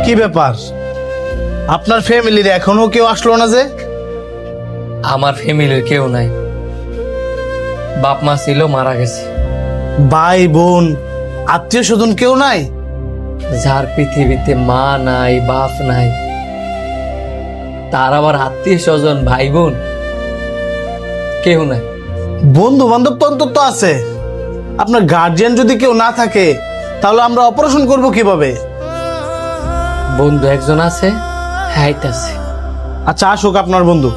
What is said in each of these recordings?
কি ব্যাপার, আপনার ফ্যামিলির এখনো কেউ আসলো না যে? আমার ফ্যামিলির কেউ নাই, বাপ মা ছিল মারা গেছে। ভাই বোন আত্মীয় স্বজন কেউ নাই? যার পৃথিবীতে মা নাই বাপ নাই, তার আবার আত্মীয় স্বজন ভাই বোন কেউ নাই। বন্ধু বান্ধব তো অন্তত আছে। আপনার গার্জিয়ান যদি কেউ না থাকে তাহলে আমরা অপারেশন করব কিভাবে? বন্ধু একজন আছে, হাইট আছে। আচ্ছা আসুক আপনার বন্ধু,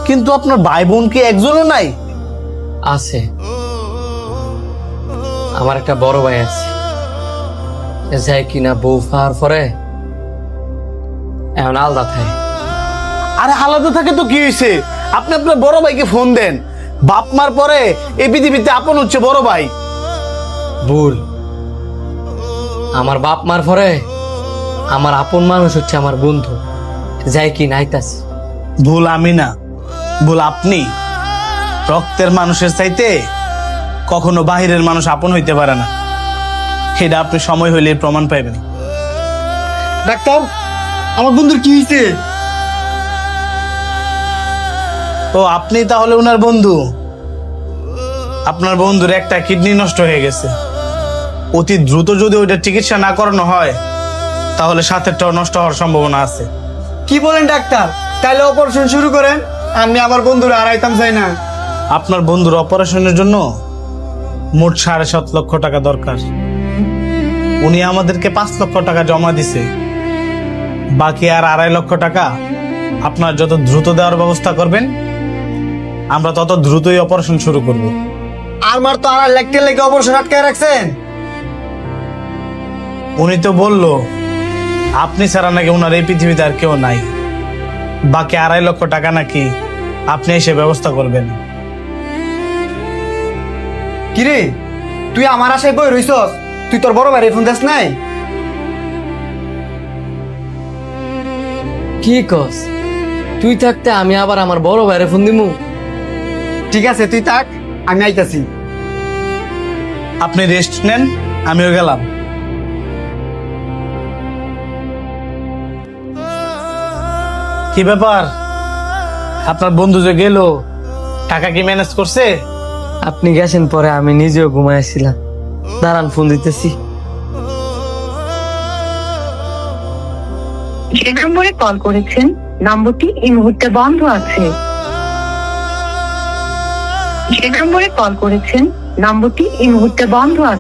কিন্তু আপনার ভাই বোন কি একজনও নাই? আছে, আমার একটা বড় ভাই আছে, যাই কিনা বউ ফার পরে এখন আলাদা থাকে। আরে আলাদা থাকে তো কি হয়েছে? আপনি আপনার বড় ভাইকে ফোন দেন। বাপ মার পরে এই পৃথিবীতে আপন হচ্ছে বড় ভাই। ভুল, আমার বাপ মার পরে আমার আপন মানুষ হচ্ছে আমার বন্ধু, যাই কি নাইতাছে। ভুল আমি না, ভুল আপনি। রক্তের মানুষের চাইতে কখনো বাহিরের মানুষ আপন হইতে পারে না, এটা আপনি সময় হইলে প্রমাণ পাইবেন। ডাক্তার, আমার বন্ধুর কি হয়েছে? ও আপনি তাহলে ওনার বন্ধু? আপনার বন্ধুর একটা কিডনি নষ্ট হয়ে গেছে। অতি দ্রুত যদি ওইটা চিকিৎসা না করানো হয় তাহলে সাথেরটাও নষ্ট হওয়ার সম্ভাবনা আছে। কি বলেন ডাক্তার? তাহলে অপারেশন শুরু করেন, আমি আমার বন্ধুর হারাইতাম চাই না। আপনার বন্ধুর অপারেশনের জন্য মোট 7.5 লক্ষ টাকা দরকার। উনি আমাদেরকে 5 লক্ষ টাকা জমা দিছে, বাকি আর 2.5 লক্ষ টাকা আপনার যত দ্রুত দেওয়ার ব্যবস্থা করবেন আমরা তত দ্রুতই অপারেশন শুরু করব। আমার তো আর লেখতে লেগে অপারেশন আটকায় রাখছেন। উনি তো বলল আপনি ছাড়া নাকি ওনার এই পৃথিবীতে আর কেউ নাই, বাকি 2.5 লক্ষ টাকা নাকি আপনি এসে ব্যবস্থা করবেন। কিরে, তুই আমার আশায় বই রইছস? তুই তোর বড় ভাইরে ফোন দিস নাই? কি কস? তুই থাকতে আমি আবার আমার বড় ভাইরে ফোন দিমু? ঠিক আছে, তুই থাক, আমি আইতাছি। আপনি রেস্ট নেন, আমিও গেলাম। কি ব্যাপার, আপনার বন্ধু যে গেল টাকা কি ম্যানেজ করছে? আপনি গেছেন পরে আমি নিজেও ঘুমাইছিলাম। দাঁড়ান, ফোন দিতেছি। যে নম্বরে কল করেছেন নম্বরটি এই মুহূর্তে বন্ধ আছে। যে নম্বরে কল করেছেন নম্বরটি এই মুহূর্তে বন্ধ আছে।